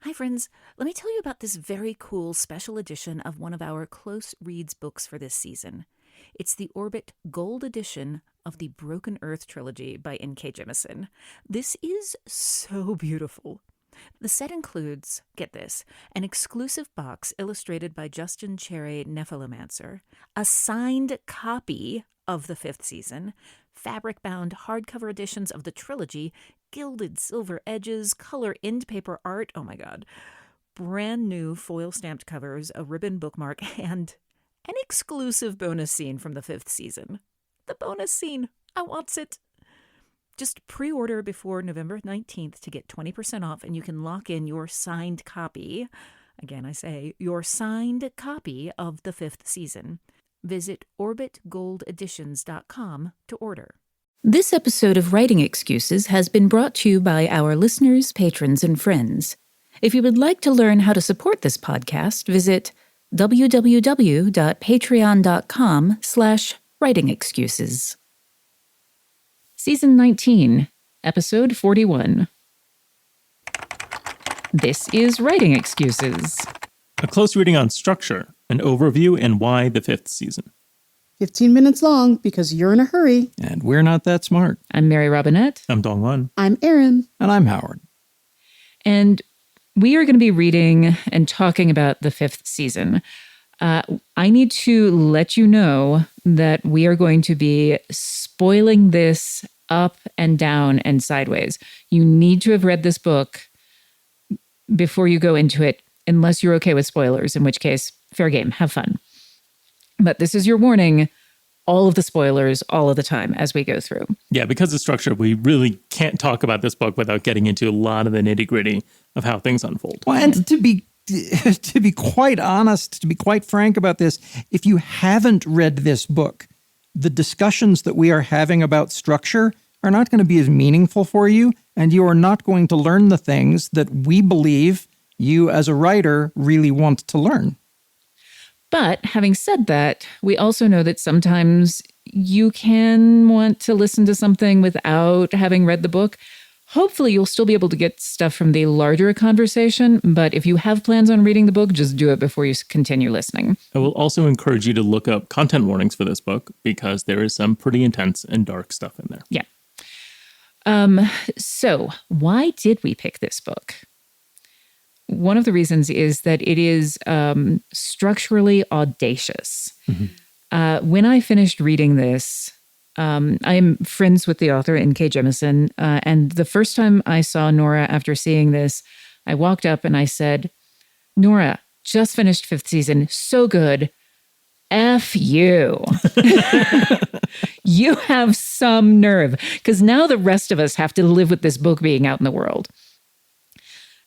Hi, friends. Let me tell you about this very cool special edition of one of our Close Reads books for this season. It's the Orbit Gold Edition of the Broken Earth trilogy by N.K. Jemisin. This is so beautiful. The set includes, get this, an exclusive box illustrated by Justin Cherry Nephalomancer, a signed copy of the 5th season, fabric-bound hardcover editions of the trilogy, gilded silver edges, color end paper art, oh my god, brand new foil-stamped covers, a ribbon bookmark, and an exclusive bonus scene from the 5th season. The bonus scene, I wants it. Just pre-order before November 19th to get 20% off, and you can lock in your signed copy. Again, I say, your signed copy of the 5th season. Visit orbitgoldeditions.com to order. This episode of Writing Excuses has been brought to you by our listeners, patrons, and friends. If you would like to learn how to support this podcast, visit www.patreon.com/writingexcuses. Season 19, Episode 41. This is Writing Excuses. A close reading on structure, an overview, and why the 5th season. 15 minutes long because you're in a hurry. And we're not that smart. I'm Mary Robinette. I'm Dongwon. I'm Erin. And I'm Howard. And we are going to be reading and talking about the 5th season. I need to let you know that we are going to be spoiling this up and down and sideways. You need to have read this book before you go into it, unless you're okay with spoilers, in which case, fair game, have fun. But this is your warning, all of the spoilers, all of the time as we go through. Yeah, because of structure, we really can't talk about this book without getting into a lot of the nitty-gritty of how things unfold. Well, and to be quite honest, to be quite frank about this, if you haven't read this book, the discussions that we are having about structure are not going to be as meaningful for you, and you are not going to learn the things that we believe you as a writer really want to learn. But having said that, we also know that sometimes you can want to listen to something without having read the book. Hopefully, you'll still be able to get stuff from the larger conversation, but if you have plans on reading the book, just do it before you continue listening. I will also encourage you to look up content warnings for this book because there is some pretty intense and dark stuff in there. Yeah. So why did we pick this book? One of the reasons is that it is structurally audacious. Mm-hmm. When I finished reading this, I'm friends with the author, N.K. Jemisin, and the first time I saw Nora after seeing this, I walked up and I said, "Nora, just finished 5th season, so good. F you." You have some nerve, because now the rest of us have to live with this book being out in the world.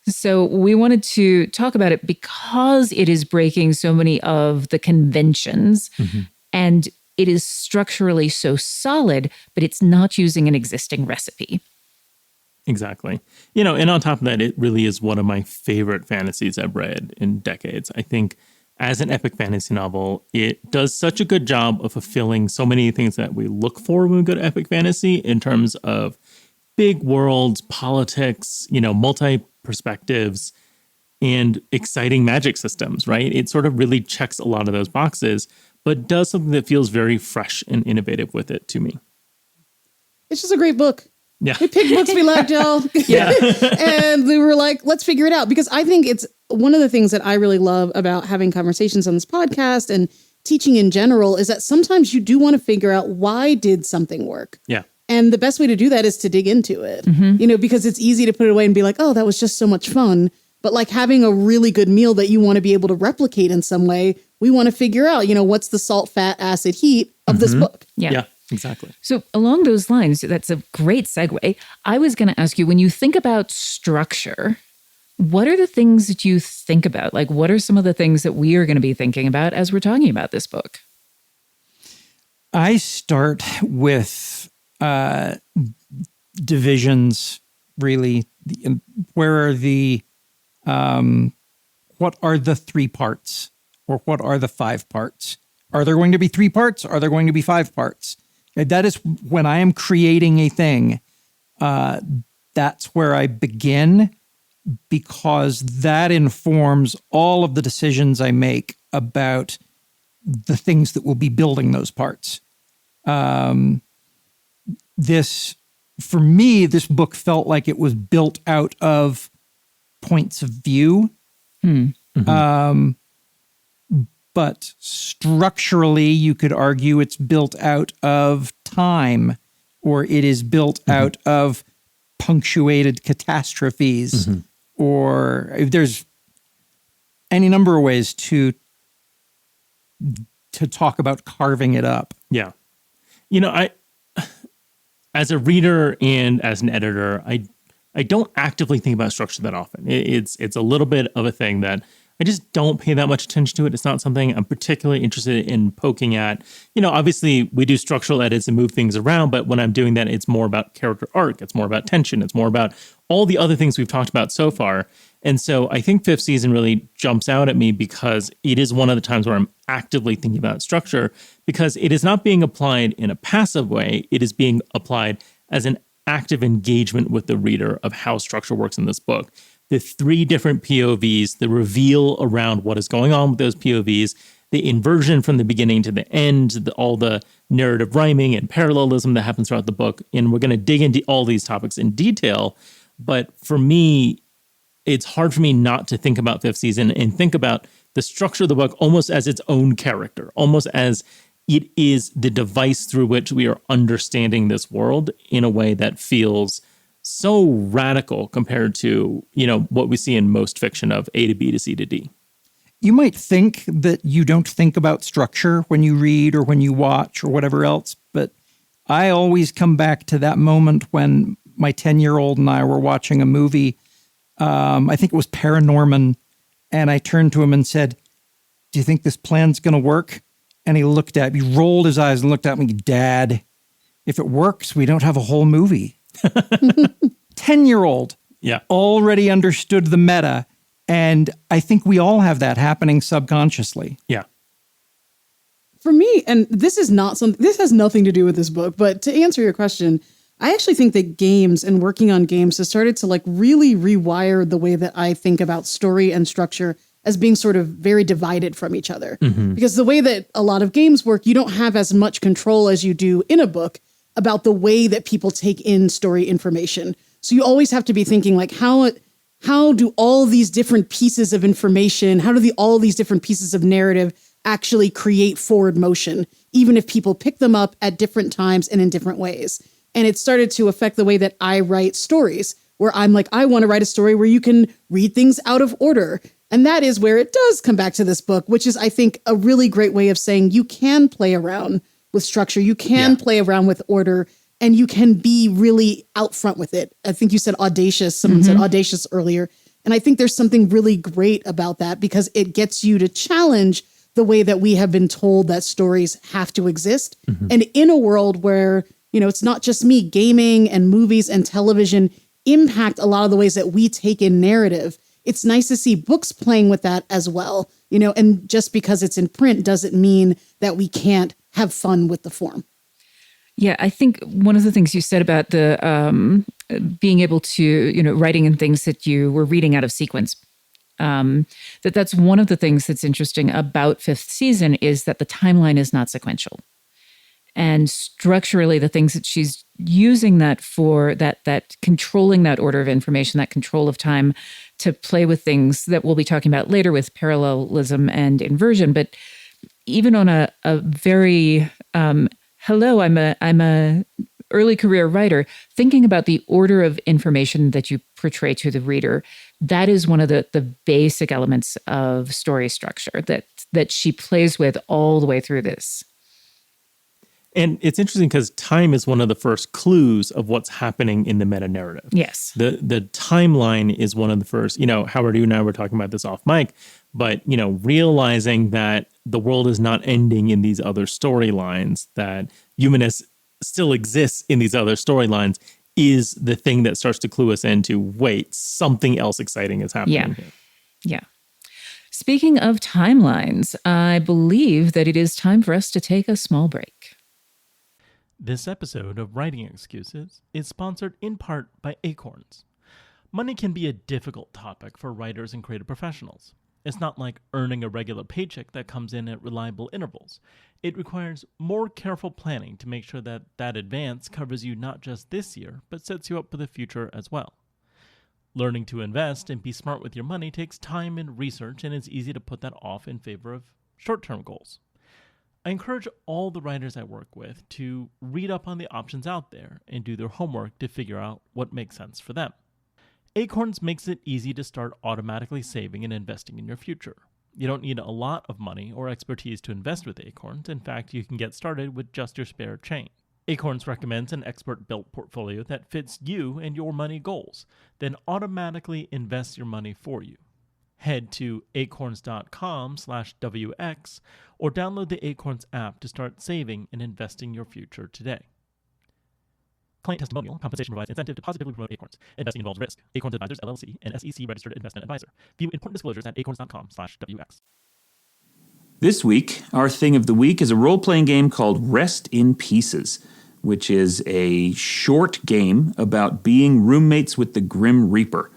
So we wanted to talk about it because it is breaking so many of the conventions, mm-hmm. and it is structurally so solid, but it's not using an existing recipe. Exactly. You know, and on top of that, it really is one of my favorite fantasies I've read in decades. I think as an epic fantasy novel, it does such a good job of fulfilling so many things that we look for when we go to epic fantasy in terms of big worlds, politics, multi-perspectives, and exciting magic systems, right? It sort of really checks a lot of those boxes, but does something that feels very fresh and innovative with it to me. It's just a great book. Yeah. We picked books we liked, y'all. Yeah. And we were like, let's figure it out. Because I think it's one of the things that I really love about having conversations on this podcast and teaching in general is that sometimes you do want to figure out why did something work? Yeah. And the best way to do that is to dig into it, mm-hmm. Because it's easy to put it away and be like, oh, that was just so much fun. But like having a really good meal that you want to be able to replicate in some way, we want to figure out, what's the salt, fat, acid, heat of this book. Yeah, exactly. So along those lines, that's a great segue. I was going to ask you, when you think about structure, what are the things that you think about? Like, what are some of the things that we are going to be thinking about as we're talking about this book? I start with divisions, really. Where are the, what are the 3 parts? Or what are the 5 parts? Are there going to be 3 parts? Are there going to be 5 parts? That is when I am creating a thing, that's where I begin. because that informs all of the decisions I make about the things that will be building those parts. For me, this book felt like it was built out of points of view. But structurally, you could argue it's built out of time, or it is built out of punctuated catastrophes, or there's any number of ways to talk about carving it up. Yeah. I as a reader and as an editor, I don't actively think about structure that often. It's a little bit of a thing that I just don't pay that much attention to it. It's not something I'm particularly interested in poking at. Obviously we do structural edits and move things around, but when I'm doing that, it's more about character arc. It's more about tension. It's more about all the other things we've talked about so far. And so I think fifth season really jumps out at me because it is one of the times where I'm actively thinking about structure, because it is not being applied in a passive way. It is being applied as an active engagement with the reader of how structure works in this book. The three different POVs, the reveal around what is going on with those POVs, the inversion from the beginning to the end, all the narrative rhyming and parallelism that happens throughout the book. And we're going to dig into all these topics in detail. But for me, it's hard for me not to think about fifth season and think about the structure of the book almost as its own character, almost as it is the device through which we are understanding this world in a way that feels so radical compared to, what we see in most fiction of A to B to C to D. You might think that you don't think about structure when you read or when you watch or whatever else, but I always come back to that moment when my 10-year-old and I were watching a movie. I think it was Paranorman. And I turned to him and said, "Do you think this plan's going to work?" And he rolled his eyes and looked at me, "Dad, if it works, we don't have a whole movie." 10-year-old already understood the meta. And I think we all have that happening subconsciously. Yeah. For me, and this has nothing to do with this book, but to answer your question, I actually think that games and working on games has started to really rewire the way that I think about story and structure as being sort of very divided from each other. Because the way that a lot of games work, you don't have as much control as you do in a book about the way that people take in story information. So you always have to be thinking how do all these different pieces of information, all these different pieces of narrative actually create forward motion, even if people pick them up at different times and in different ways. And it started to affect the way that I write stories, where I'm like, I want to write a story where you can read things out of order. And that is where it does come back to this book, which is, I think, a really great way of saying you can play around with structure. You can play around with order, and you can be really out front with it. I think you said audacious. Someone said audacious earlier. And I think there's something really great about that, because it gets you to challenge the way that we have been told that stories have to exist. And in a world where, it's not just me, gaming and movies and television impact a lot of the ways that we take in narrative. It's nice to see books playing with that as well, and just because it's in print doesn't mean that we can't have fun with the form. Yeah, I think one of the things you said about the being able to, writing in things that you were reading out of sequence, that's one of the things that's interesting about fifth season is that the timeline is not sequential. And structurally, the things that she's using that for, that controlling that order of information, that control of time to play with things that we'll be talking about later with parallelism and inversion. But even on a very, hello, I'm a early career writer, thinking about the order of information that you portray to the reader, that is one of the basic elements of story structure that she plays with all the way through this. And it's interesting because time is one of the first clues of what's happening in the meta narrative. Yes. The timeline is one of the first, Howard, you and I were talking about this off mic, but, realizing that the world is not ending in these other storylines, that humanness still exists in these other storylines, is the thing that starts to clue us into, wait, something else exciting is happening here. Yeah. Speaking of timelines, I believe that it is time for us to take a small break. This episode of Writing Excuses is sponsored in part by Acorns. Money can be a difficult topic for writers and creative professionals. It's not like earning a regular paycheck that comes in at reliable intervals. It requires more careful planning to make sure that that advance covers you not just this year, but sets you up for the future as well. Learning to invest and be smart with your money takes time and research, and it's easy to put that off in favor of short-term goals. I encourage all the writers I work with to read up on the options out there and do their homework to figure out what makes sense for them. Acorns makes it easy to start automatically saving and investing in your future. You don't need a lot of money or expertise to invest with Acorns. In fact, you can get started with just your spare change. Acorns recommends an expert-built portfolio that fits you and your money goals, then automatically invests your money for you. Head to acorns.com/WX or download the Acorns app to start saving and investing your future today. Client testimonial. Compensation provides incentive to positively promote Acorns. Investing involves risk. Acorns Advisors, LLC, an SEC-registered investment advisor. View important disclosures at acorns.com/WX. This week, our thing of the week is a role-playing game called Rest in Pieces, which is a short game about being roommates with the Grim Reaper.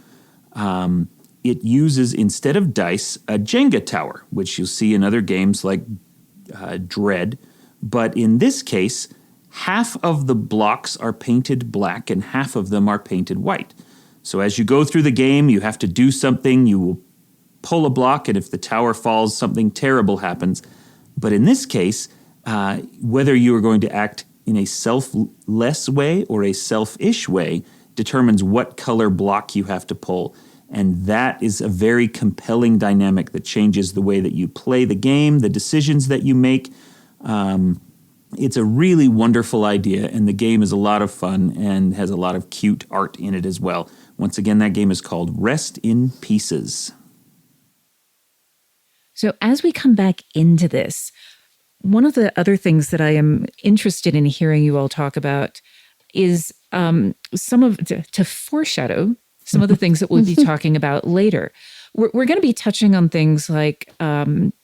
It uses, instead of dice, a Jenga tower, which you'll see in other games like Dread. But in this case, half of the blocks are painted black and half of them are painted white. So as you go through the game, you have to do something. You will pull a block, and if the tower falls, something terrible happens. But in this case, whether you are going to act in a selfless way or a selfish way determines what color block you have to pull. And that is a very compelling dynamic that changes the way that you play the game, the decisions that you make. It's a really wonderful idea, and the game is a lot of fun and has a lot of cute art in it as well. Once again, that game is called Rest in Pieces. So as we come back into this, one of the other things that I am interested in hearing you all talk about is to foreshadow some of the things that we'll be talking about later. We're going to be touching on things like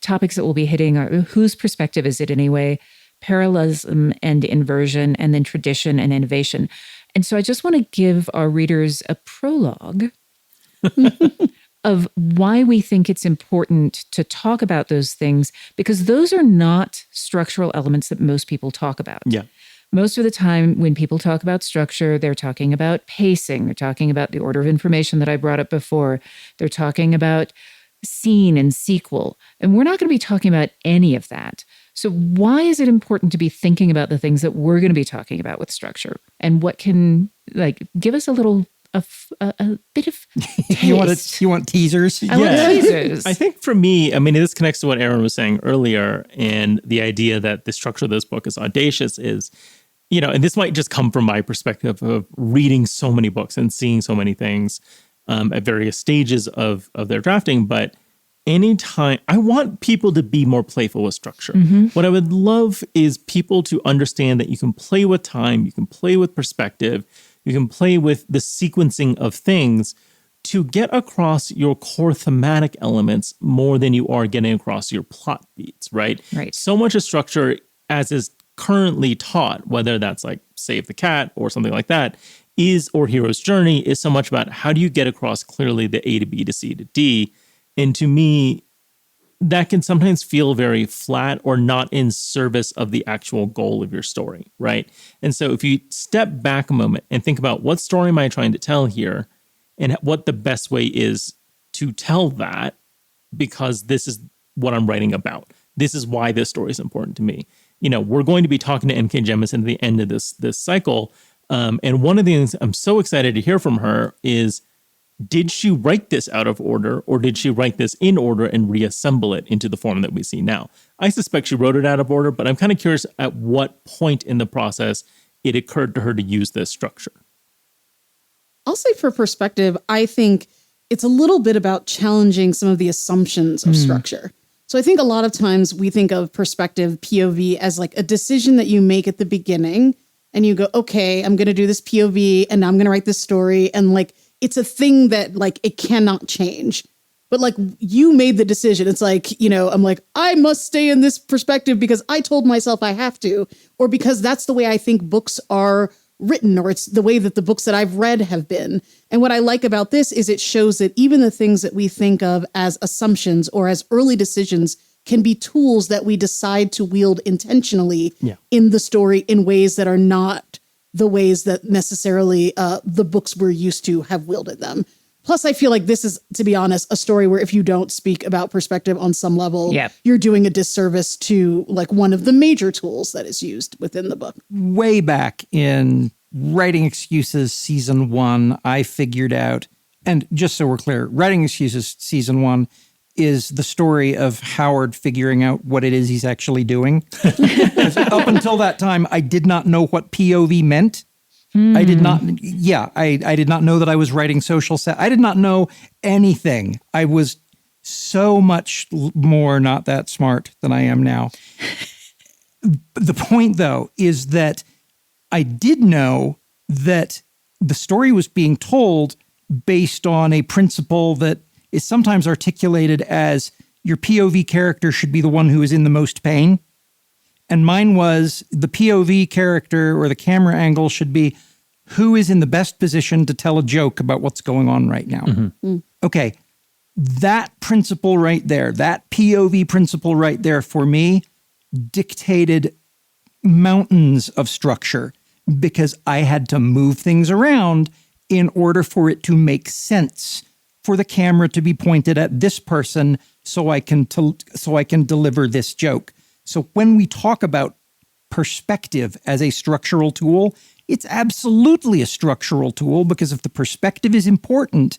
topics that we'll be hitting are whose perspective is it anyway, parallelism and inversion, and then tradition and innovation. And so I just want to give our readers a prologue of why we think it's important to talk about those things, because those are not structural elements that most people talk about. Yeah. Most of the time when people talk about structure, they're talking about pacing. They're talking about the order of information that I brought up before. They're talking about scene and sequel. And we're not going to be talking about any of that. So why is it important to be thinking about the things that we're going to be talking about with structure? And what can, give us a little, a bit of taste. You want teasers? I want teasers. I think for me, this connects to what Aaron was saying earlier, and the idea that the structure of this book is audacious is, and this might just come from my perspective of reading so many books and seeing so many things at various stages of their drafting, but anytime I want people to be more playful with structure. Mm-hmm. What I would love is people to understand that you can play with time, you can play with perspective, you can play with the sequencing of things to get across your core thematic elements more than you are getting across your plot beats, right? Right. So much of structure, as is currently taught, whether that's like Save the Cat or something like that, or Hero's Journey, is so much about how do you get across clearly the A to B to C to D. And to me, that can sometimes feel very flat or not in service of the actual goal of your story, right? And so if you step back a moment and think about what story am I trying to tell here and what the best way is to tell that, because this is what I'm writing about. This is why this story is important to me. We're going to be talking to N.K. Jemisin at the end of this cycle. And one of the things I'm so excited to hear from her is, did she write this out of order, or did she write this in order and reassemble it into the form that we see now? I suspect she wrote it out of order, but I'm kind of curious at what point in the process it occurred to her to use this structure. I'll say for perspective, I think it's a little bit about challenging some of the assumptions of structure. So I think a lot of times we think of perspective, POV, as like a decision that you make at the beginning, and you go, okay, I'm going to do this POV, and now I'm going to write this story, and it's a thing that it cannot change. But you made the decision. It's I'm I must stay in this perspective because I told myself I have to, or because that's the way I think books are written, or it's the way that the books that I've read have been. And what I like about this is it shows that even the things that we think of as assumptions or as early decisions can be tools that we decide to wield intentionally in the story in ways that are not the ways that necessarily the books we're used to have wielded them. Plus, I feel like this is, to be honest, a story where if you don't speak about perspective on some level, you're doing a disservice to like one of the major tools that is used within the book. Way back in Writing Excuses Season 1, I figured out, and just so we're clear, Writing Excuses Season 1 is the story of Howard figuring out what it is he's actually doing. Up until that time, I did not know what POV meant. I did not, I did not know that I was writing social set. I did not know anything. I was so much more not that smart than I am now. The point, though, is that I did know that the story was being told based on a principle that is sometimes articulated as your POV character should be the one who is in the most pain. And mine was the POV character or the camera angle should be who is in the best position to tell a joke about what's going on right now. Okay, that principle right there, that POV principle right there for me dictated mountains of structure because I had to move things around in order for it to make sense, for the camera to be pointed at this person so I can deliver this joke. So when we talk about perspective as a structural tool, it's absolutely a structural tool because if the perspective is important,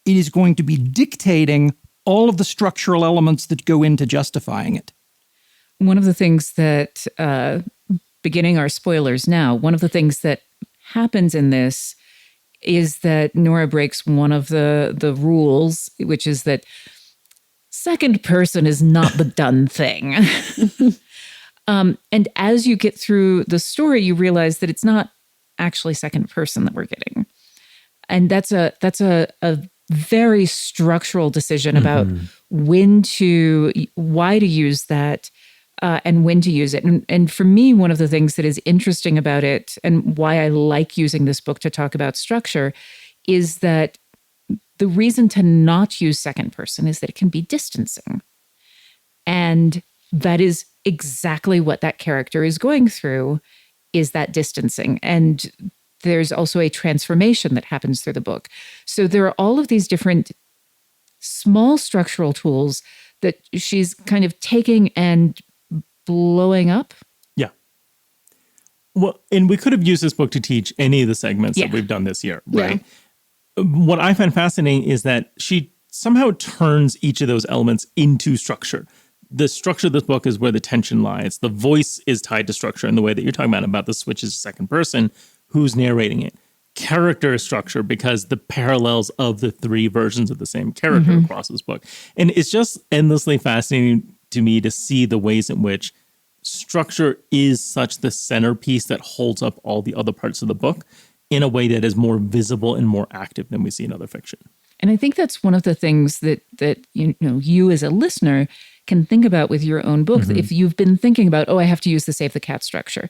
it is going to be dictating all of the structural elements that go into justifying it. One of the things that, beginning our spoilers now, one of the things that happens in this is that Nora breaks one of the rules, which is that second person is not the done thing. And as you get through the story, you realize that it's not actually second person that we're getting. And that's a very structural decision about why to use that and when to use it. And for me, one of the things that is interesting about it and why I like using this book to talk about structure is that the reason to not use second person is that it can be distancing. And that is exactly what that character is going through, is that distancing. And there's also a transformation that happens through the book. So there are all of these different small structural tools that she's kind of taking and blowing up. Yeah. Well, and we could have used this book to teach any of the segments that we've done this year, right? Yeah. What I find fascinating is that she somehow turns each of those elements into structure. The structure of this book is where the tension lies. The voice is tied to structure in the way that you're talking about the switches to second person, who's narrating it. Character is structure because the parallels of the three versions of the same character across this book. And it's just endlessly fascinating to me to see the ways in which structure is such the centerpiece that holds up all the other parts of the book in a way that is more visible and more active than we see in other fiction. And I think that's one of the things that you as a listener can think about with your own book. If you've been thinking about, I have to use the Save the Cat structure,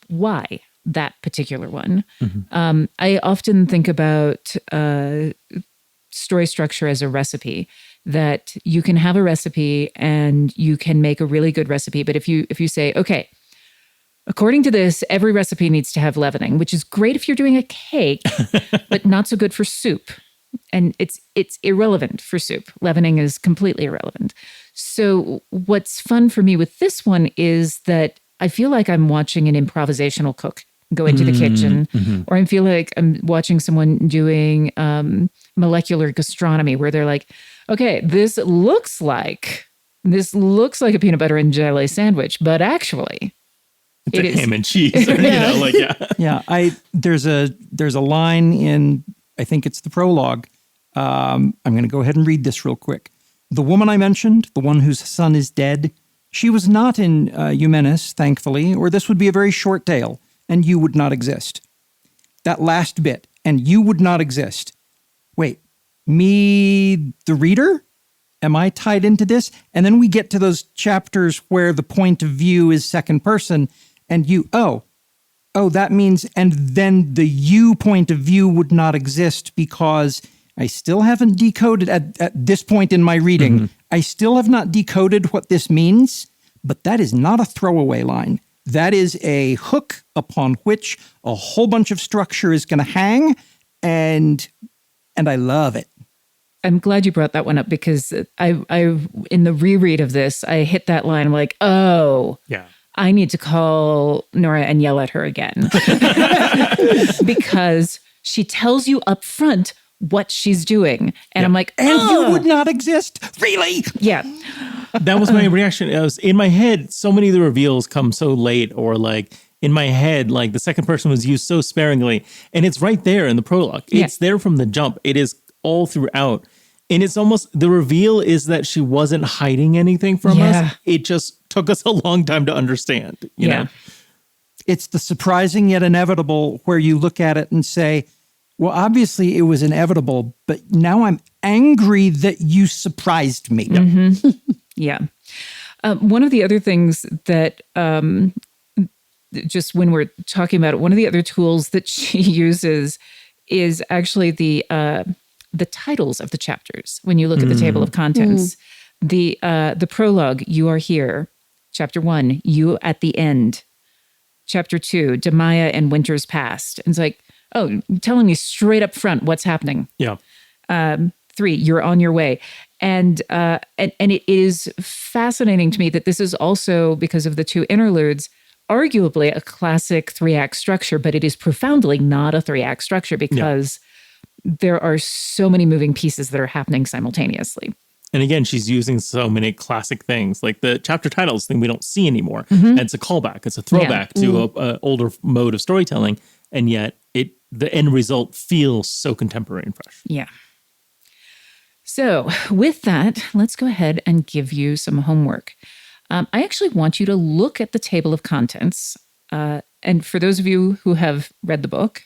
why that particular one? I often think about story structure as a recipe, that you can have a recipe and you can make a really good recipe. But if you say, okay, according to this, every recipe needs to have leavening, which is great if you're doing a cake, but not so good for soup. And it's irrelevant for soup. Leavening is completely irrelevant. So what's fun for me with this one is that I feel like I'm watching an improvisational cook go into the kitchen, or I feel like I'm watching someone doing molecular gastronomy where they're like, okay, this looks like a peanut butter and jelly sandwich, but actually it's a ham and cheese. Or, there's a line in, I think it's the prologue. I'm going to go ahead and read this real quick. The woman I mentioned, the one whose son is dead, she was not in Eumenis, thankfully, or this would be a very short tale, and you would not exist. That last bit, and you would not exist. Wait, me, the reader? Am I tied into this? And then we get to those chapters where the point of view is second person, and oh, that means, and then the you point of view would not exist because I still haven't decoded at this point in my reading. I still have not decoded what this means, but that is not a throwaway line. That is a hook upon which a whole bunch of structure is going to hang, and I love it. I'm glad you brought that one up because I in the reread of this, I hit that line. I'm like, oh, Yeah. I need to call Nora and yell at her again because she tells you up front what she's doing. And I'm like, And "Ugh." you would not exist, really? Yeah. That was my reaction. I was in my head, so many of the reveals come so late, or like in my head, like the second person was used so sparingly. And it's right there in the prologue. It's there from the jump. It is all throughout. And it's almost, the reveal is that she wasn't hiding anything from us. It just took us a long time to understand, you know? It's the surprising yet inevitable where you look at it and say, well, obviously it was inevitable, but now I'm angry that you surprised me. Yeah. One of the other things that, just when we're talking about it, one of the other tools that she uses is actually the titles of the chapters. When you look at the table of contents, the prologue, You Are Here. Chapter 1, You at the End. Chapter 2, Demaya and Winter's Past. And it's like, oh, telling me straight up front what's happening. Yeah. 3, You're on your way. And it is fascinating to me that this is also, because of the 2 interludes, arguably a classic 3-act structure, but it is profoundly not a 3-act structure because there are so many moving pieces that are happening simultaneously. And again, she's using so many classic things, like the chapter titles thing we don't see anymore. And it's a callback. It's a throwback to an older mode of storytelling. And yet the end result feels so contemporary and fresh. Yeah. So with that, let's go ahead and give you some homework. I actually want you to look at the table of contents. And for those of you who have read the book,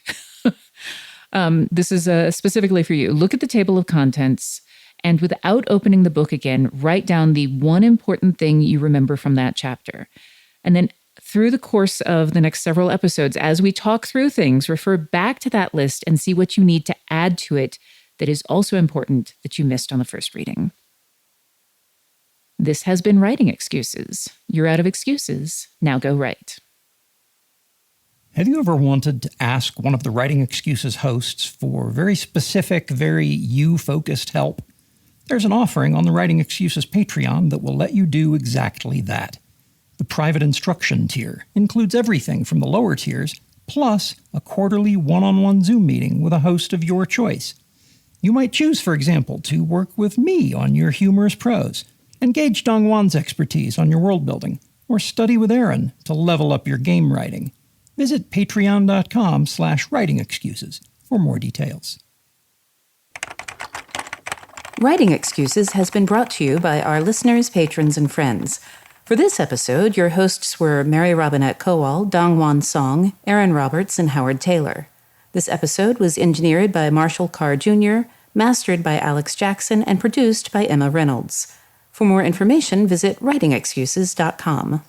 this is specifically for you. Look at the table of contents and without opening the book again, write down the one important thing you remember from that chapter. And then through the course of the next several episodes, as we talk through things, refer back to that list and see what you need to add to it that is also important that you missed on the first reading. This has been Writing Excuses. You're out of excuses. Now go write. Have you ever wanted to ask one of the Writing Excuses hosts for very specific, very you-focused help? There's an offering on the Writing Excuses Patreon that will let you do exactly that. The private instruction tier includes everything from the lower tiers, plus a quarterly one-on-one Zoom meeting with a host of your choice. You might choose, for example, to work with me on your humorous prose, engage Dongwan's expertise on your world building, or study with Aaron to level up your game writing. Visit patreon.com/writingexcuses for more details. Writing Excuses has been brought to you by our listeners, patrons, and friends. For this episode, your hosts were Mary Robinette Kowal, Dongwan Song, Aaron Roberts, and Howard Taylor. This episode was engineered by Marshall Carr Jr., mastered by Alex Jackson, and produced by Emma Reynolds. For more information, visit writingexcuses.com.